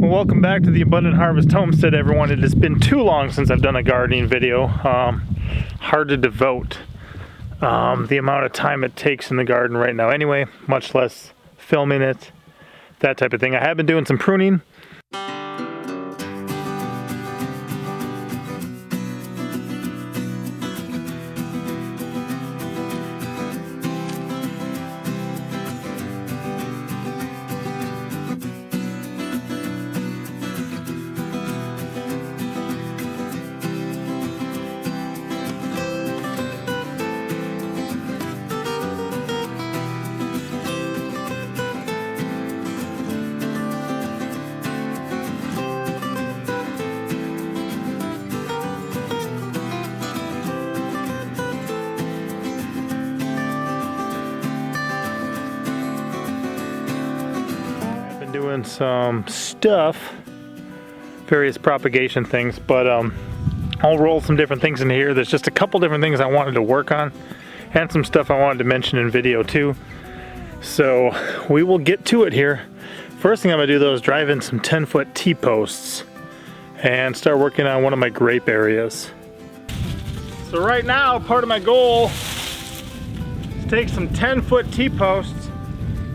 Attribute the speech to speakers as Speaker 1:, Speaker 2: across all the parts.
Speaker 1: Well, welcome back to the Abundant Harvest Homestead, everyone. It has been too long since I've done a gardening video. Hard to devote the amount of time it takes in the garden right now anyway, much less filming it, that type of thing. I have been doing some pruning. Doing some stuff, various propagation things, but I'll roll some different things in here. There's just a couple different things I wanted to work on and some stuff I wanted to mention in video too. So we will get to it here. First thing I'm gonna do though is drive in some 10-foot T-posts and start working on one of my grape areas. So right now, part of my goal is to take some 10-foot T-posts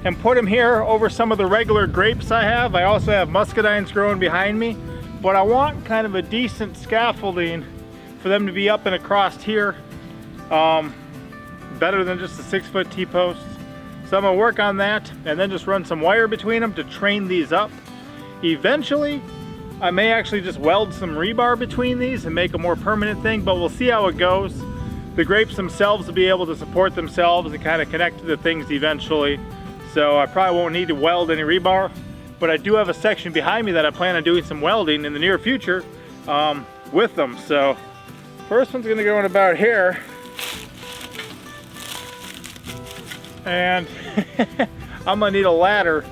Speaker 1: and put them here over some of the regular grapes I have. I also have muscadines growing behind me, but I want kind of a decent scaffolding for them to be up and across here, better than just a 6-foot T-post. So I'm gonna work on that and then just run some wire between them to train these up. Eventually, I may actually just weld some rebar between these and make a more permanent thing, but we'll see how it goes. The grapes themselves will be able to support themselves and kind of connect to the things eventually. So I probably won't need to weld any rebar, but I do have a section behind me that I plan on doing some welding in the near future with them. So first one's gonna go in about here. And I'm gonna need a ladder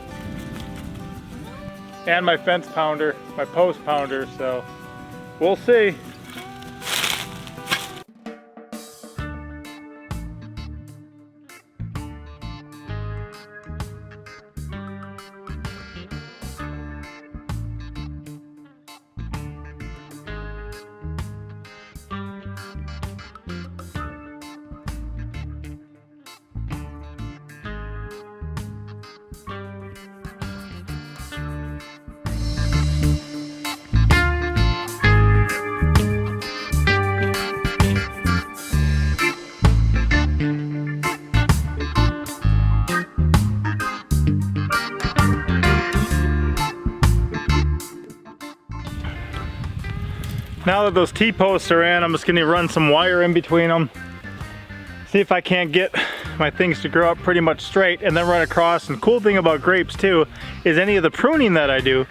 Speaker 1: and my fence pounder, my post pounder, so we'll see. Now that those T-posts are in, I'm just gonna run some wire in between them. See if I can't get my things to grow up pretty much straight and then run across. And the cool thing about grapes too, is any of the pruning that I do,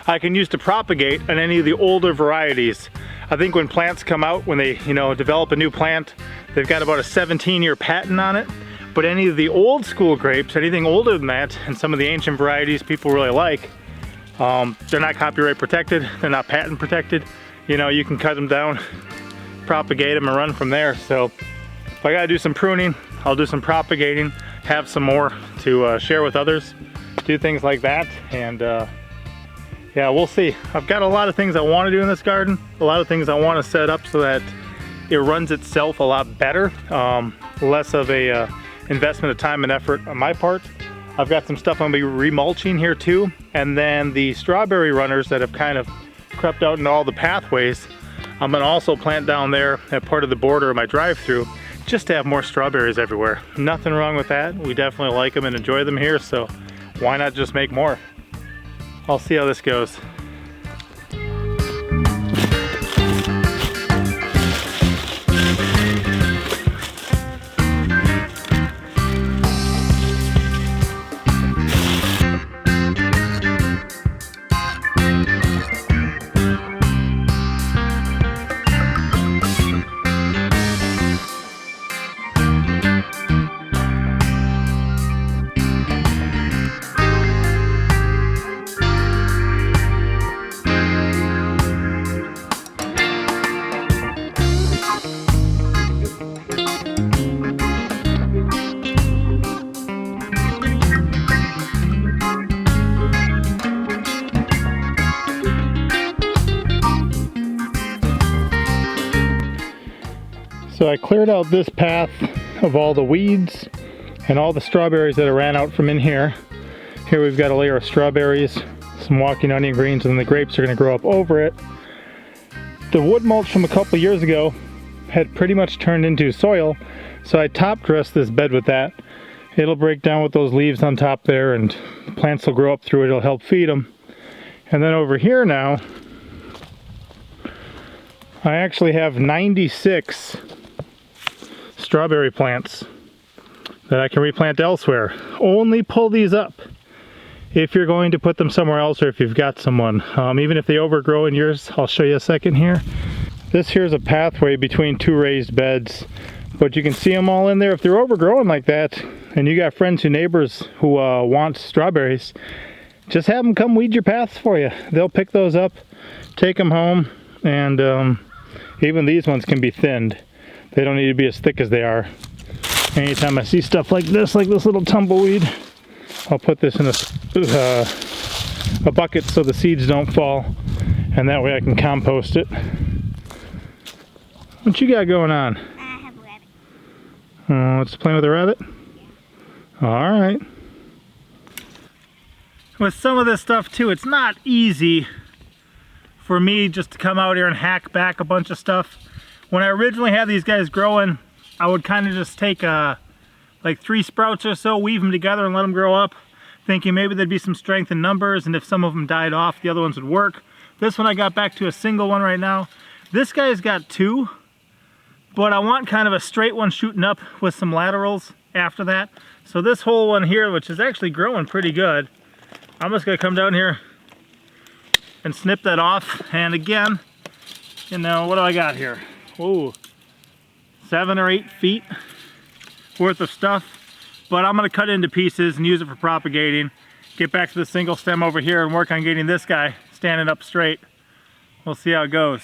Speaker 1: I can use to propagate on any of the older varieties. I think when plants come out, when they develop a new plant, they've got about a 17-year patent on it. But any of the old school grapes, anything older than that, and some of the ancient varieties people really like, they're not copyright protected, they're not patent protected. You can cut them down, propagate them, and run from there. So if I gotta do some pruning, I'll do some propagating, have some more to share with others, do things like that, and yeah, we'll see. I've got a lot of things I want to do in this garden, a lot of things I want to set up so that it runs itself a lot better, less of a investment of time and effort on my part. I've got some stuff I'm gonna be remulching here too, and then the strawberry runners that have kind of crept out into all the pathways, I'm gonna also plant down there at part of the border of my drive-through just to have more strawberries everywhere. Nothing wrong with that. We definitely like them and enjoy them here, so why not just make more? I'll see how this goes. So I cleared out this path of all the weeds and all the strawberries that I ran out from in here. Here we've got a layer of strawberries, some walking onion greens, and the grapes are going to grow up over it. The wood mulch from a couple years ago had pretty much turned into soil, so I top dressed this bed with that. It'll break down with those leaves on top there, and the plants will grow up through it. It'll help feed them. And then over here now, I actually have 96 strawberry plants that I can replant elsewhere. Only pull these up if you're going to put them somewhere else, or if you've got someone. Even if they overgrow in yours, I'll show you a second here. This here's a pathway between two raised beds, but you can see them all in there. If they're overgrowing like that, and you got friends or neighbors who want strawberries, just have them come weed your paths for you. They'll pick those up, take them home, and even these ones can be thinned. They don't need to be as thick as they are. Anytime I see stuff like this little tumbleweed, I'll put this in a bucket so the seeds don't fall, and that way I can compost it. What you got going on?
Speaker 2: I have a rabbit.
Speaker 1: Oh, let's play with a rabbit? Alright. With some of this stuff too, it's not easy for me just to come out here and hack back a bunch of stuff. When I originally had these guys growing, I would kind of just take like 3 sprouts or so, weave them together and let them grow up, thinking maybe there'd be some strength in numbers, and if some of them died off, the other ones would work. This one I got back to a single one right now. This guy's got 2, but I want kind of a straight one shooting up with some laterals after that. So this whole one here, which is actually growing pretty good, I'm just gonna come down here and snip that off. And again, you know, what do I got here? Ooh, 7 or 8 feet worth of stuff. But I'm gonna cut it into pieces and use it for propagating. Get back to the single stem over here and work on getting this guy standing up straight. We'll see how it goes.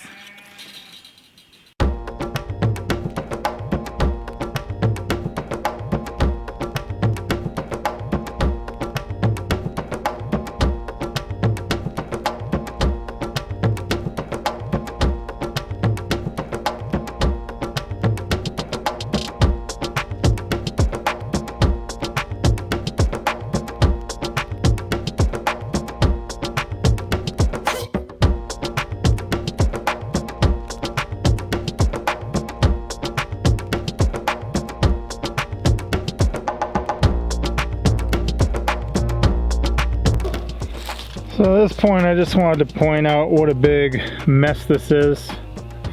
Speaker 1: So at this point, I just wanted to point out what a big mess this is.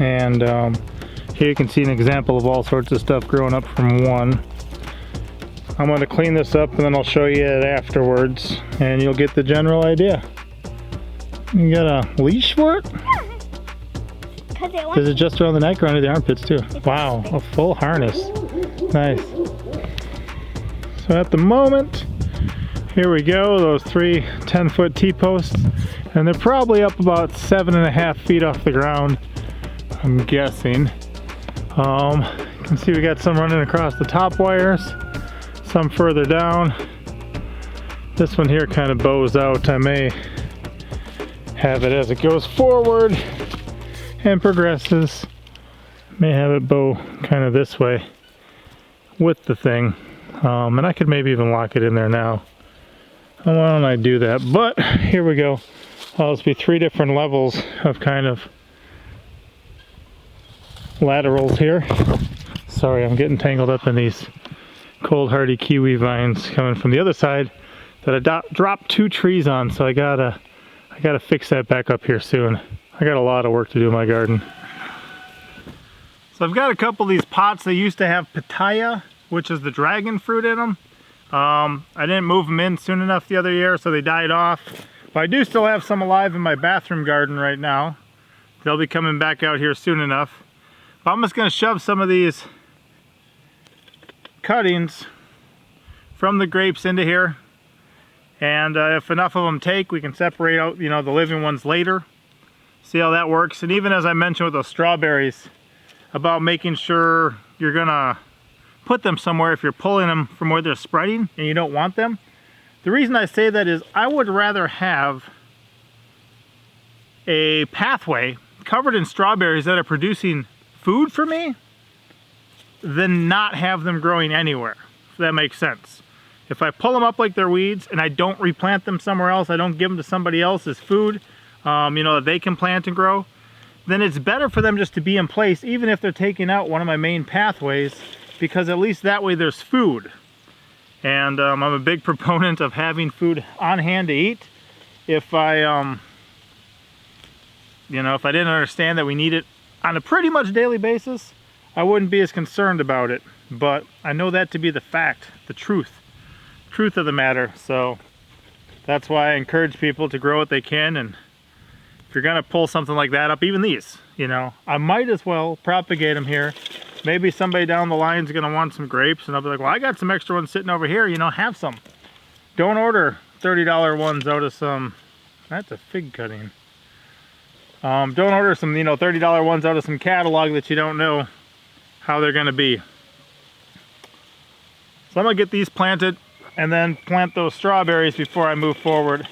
Speaker 1: And here you can see an example of all sorts of stuff growing up from one. I'm going to clean this up and then I'll show you it afterwards, and you'll get the general idea. You got a leash for it? Is it just around the neck or under the armpits too? Wow, a full harness. Nice. So at the moment, here we go, those 3 10-foot T-posts, and they're probably up about 7.5 feet off the ground, I'm guessing. You can see we got some running across the top wires, some further down. This one here kind of bows out. I may have it as it goes forward and progresses. May have it bow kind of this way with the thing. And I could maybe even lock it in there now. Why don't I do that? But here we go. I'll just be 3 different levels of kind of laterals here. Sorry, I'm getting tangled up in these cold hardy kiwi vines coming from the other side that I dropped 2 trees on, so I gotta fix that back up here soon. I got a lot of work to do in my garden. So I've got a couple of these pots. They used to have pitaya, which is the dragon fruit in them. I didn't move them in soon enough the other year, so they died off. But I do still have some alive in my bathroom garden right now. They'll be coming back out here soon enough. But I'm just going to shove some of these cuttings from the grapes into here. And if enough of them take, we can separate out, you know, the living ones later. See how that works. And even as I mentioned with those strawberries, about making sure you're going to put them somewhere if you're pulling them from where they're spreading and you don't want them. The reason I say that is I would rather have a pathway covered in strawberries that are producing food for me than not have them growing anywhere, if that makes sense. If I pull them up like they're weeds and I don't replant them somewhere else, I don't give them to somebody else as food, you know, that they can plant and grow, then it's better for them just to be in place, even if they're taking out one of my main pathways, because at least that way there's food. And I'm a big proponent of having food on hand to eat. If I, you know, if I didn't understand that we need it on a pretty much daily basis, I wouldn't be as concerned about it. But I know that to be the fact, the truth of the matter. So that's why I encourage people to grow what they can. And if you're gonna pull something like that up, even these, you know, I might as well propagate them here. Maybe somebody down the line is gonna want some grapes, and I'll be like, well, I got some extra ones sitting over here, you know, have some. Don't order $30 ones out of some, that's a fig cutting. Don't order some, you know, $30 ones out of some catalog that you don't know how they're gonna be. So I'm gonna get these planted and then plant those strawberries before I move forward.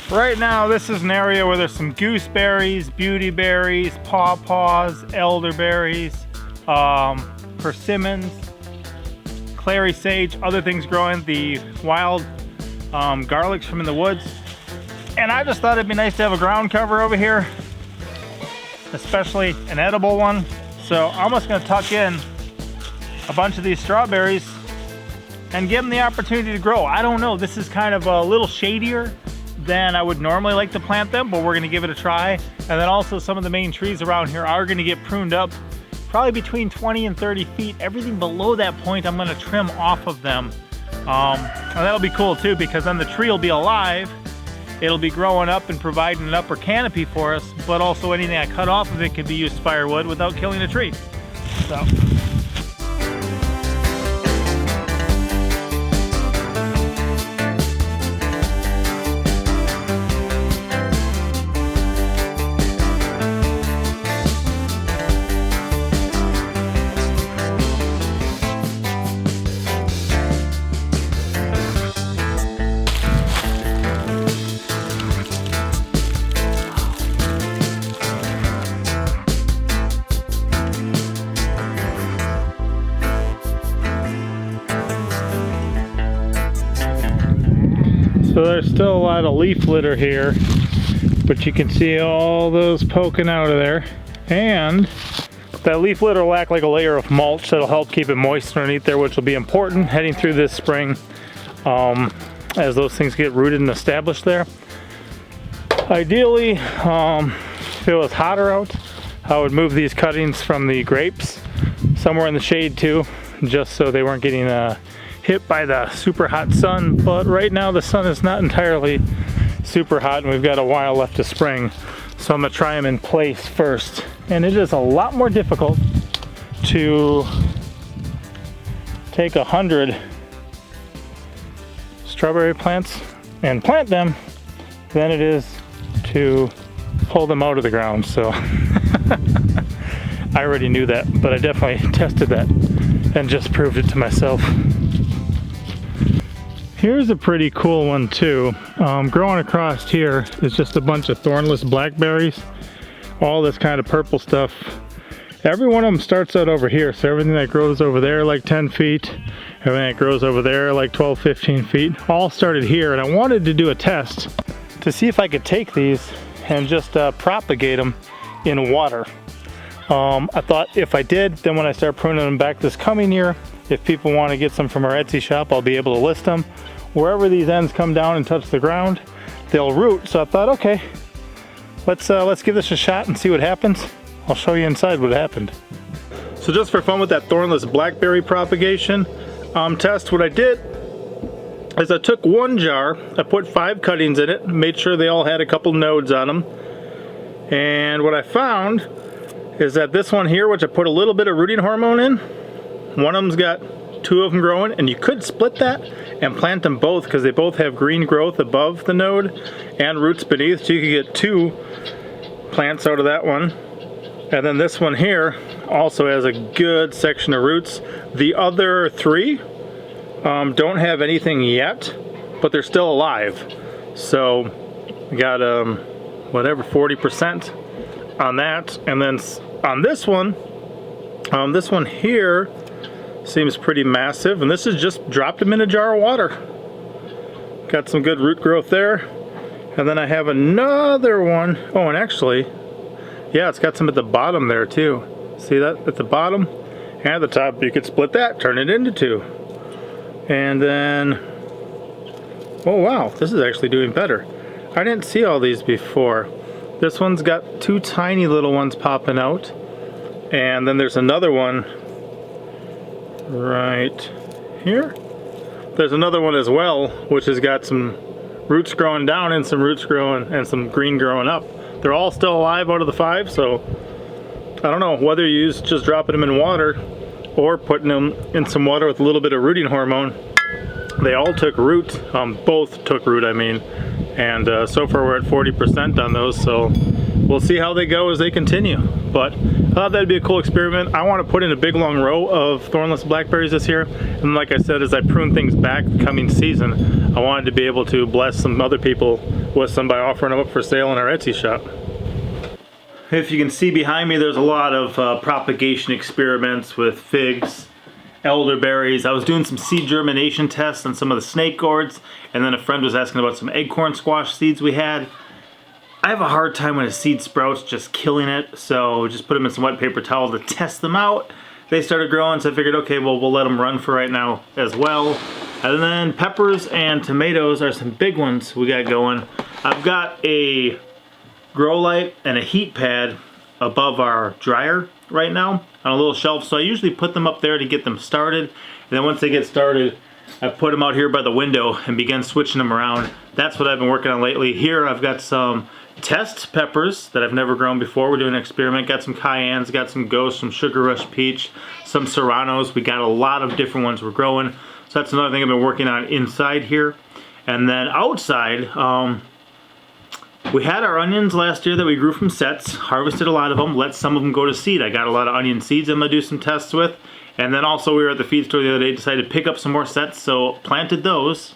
Speaker 1: Right now, this is an area where there's some gooseberries, beautyberries, pawpaws, elderberries, persimmons, clary sage, other things growing, the wild garlics from in the woods. And I just thought it'd be nice to have a ground cover over here, especially an edible one. So I'm just gonna tuck in a bunch of these strawberries and give them the opportunity to grow. I don't know, this is kind of a little shadier than I would normally like to plant them, but we're gonna give it a try. And then also some of the main trees around here are gonna get pruned up, probably between 20 and 30 feet. Everything below that point, I'm gonna trim off of them. And that'll be cool too, because then the tree will be alive. It'll be growing up and providing an upper canopy for us, but also anything I cut off of it can be used as firewood without killing a tree. So. So there's still a lot of leaf litter here, but you can see all those poking out of there. And that leaf litter will act like a layer of mulch that'll help keep it moist underneath there, which will be important heading through this spring as those things get rooted and established there. Ideally, if it was hotter out, I would move these cuttings from the grapes somewhere in the shade too, just so they weren't getting hit by the super hot sun. But right now the sun is not entirely super hot and we've got a while left of spring, so I'm gonna try them in place first. And it is a lot more difficult to take 100 strawberry plants and plant them than it is to pull them out of the ground. So I already knew that, but I definitely tested that and just proved it to myself. Here's a pretty cool one too. Growing across here is just a bunch of thornless blackberries. All this kind of purple stuff. Every one of them starts out over here. So everything that grows over there like 10 feet, everything that grows over there like 12, 15 feet, all started here. And I wanted to do a test to see if I could take these and just propagate them in water. I thought if I did, then when I start pruning them back this coming year, if people want to get some from our Etsy shop, I'll be able to list them. Wherever these ends come down and touch the ground, they'll root. So I thought, okay, let's give this a shot and see what happens. I'll show you inside what happened. So just for fun with that thornless blackberry propagation test, what I did is I took one jar, I put 5 cuttings in it, made sure they all had a couple nodes on them. And what I found is that this one here, which I put a little bit of rooting hormone in, one of them's got 2 of them growing, and you could split that and plant them both because they both have green growth above the node and roots beneath, so you could get 2 plants out of that one. And then this one here also has a good section of roots. The other three don't have anything yet, but they're still alive. So we got whatever, 40% on that. And then on this one here seems pretty massive, and this is just dropped them in a jar of water. Got some good root growth there. And then I have another one. Oh, and actually, yeah, it's got some at the bottom there too. See that at the bottom and at the top? You could split that, turn it into two. And then, oh wow, this is actually doing better. I didn't see all these before. This one's got two tiny little ones popping out. And then there's another one right here. There's another one as well, which has got some roots growing down and some roots growing and some green growing up. They're all still alive out of the 5, so I don't know whether you use just dropping them in water or putting them in some water with a little bit of rooting hormone. They all took root, both took root I mean, and so far we're at 40% on those, so we'll see how they go as they continue. But I thought that'd be a cool experiment. I want to put in a big long row of thornless blackberries this year, and like I said, as I prune things back coming season, I wanted to be able to bless some other people with some by offering them up for sale in our Etsy shop. If you can see behind me, there's a lot of propagation experiments with figs, elderberries. I was doing some seed germination tests on some of the snake gourds, and then a friend was asking about some acorn squash seeds we had. I have a hard time when a seed sprouts, just killing it, so just put them in some wet paper towel to test them out. They started growing, so I figured, okay, well, we'll let them run for right now as well. And then peppers and tomatoes are some big ones we got going. I've got a grow light and a heat pad above our dryer right now on a little shelf, so I usually put them up there to get them started. And then once they get started, I put them out here by the window and begin switching them around. That's what I've been working on lately. Here I've got some test peppers that I've never grown before. We're doing an experiment. Got some cayennes, got some ghosts, some sugar rush peach, some serranos. We got a lot of different ones we're growing. So that's another thing I've been working on inside here. And then outside, we had our onions last year that we grew from sets, harvested a lot of them, let some of them go to seed. I got a lot of onion seeds I'm gonna do some tests with. And then also we were at the feed store the other day, decided to pick up some more sets, so planted those.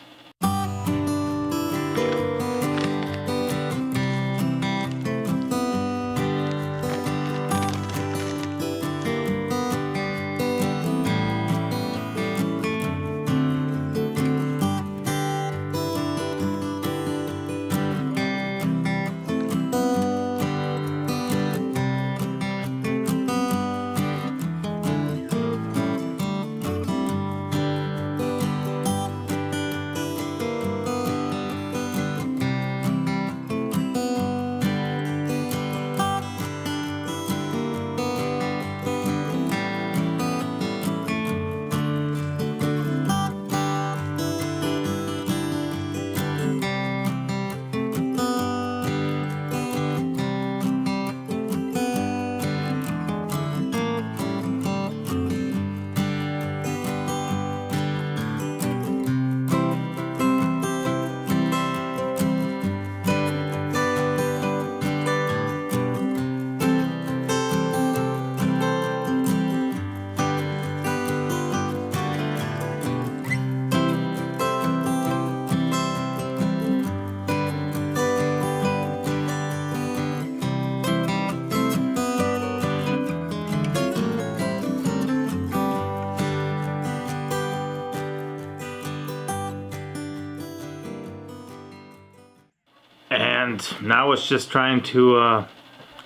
Speaker 1: And now it's just trying to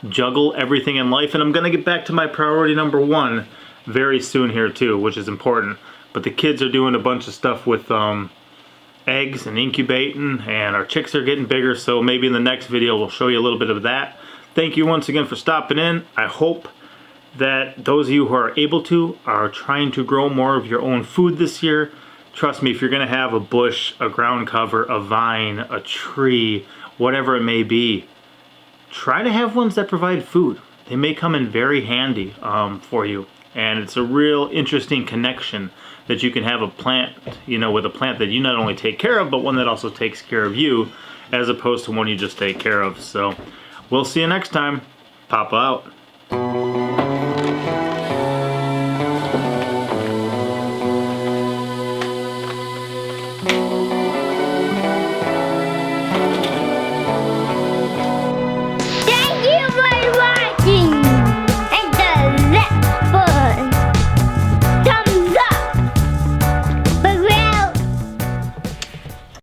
Speaker 1: juggle everything in life, and I'm gonna get back to my priority number 1 very soon here too, which is important. But the kids are doing a bunch of stuff with eggs and incubating, and our chicks are getting bigger, so maybe in the next video we'll show you a little bit of that. Thank you once again for stopping in. I hope that those of you who are able to are trying to grow more of your own food this year. Trust me, if you're gonna have a bush, a ground cover, a vine, a tree, whatever it may be, try to have ones that provide food. They may come in very handy for you, and it's a real interesting connection that you can have a plant, you know, with a plant that you not only take care of, but one that also takes care of you, as opposed to one you just take care of. So we'll see you next time. Papa out. it.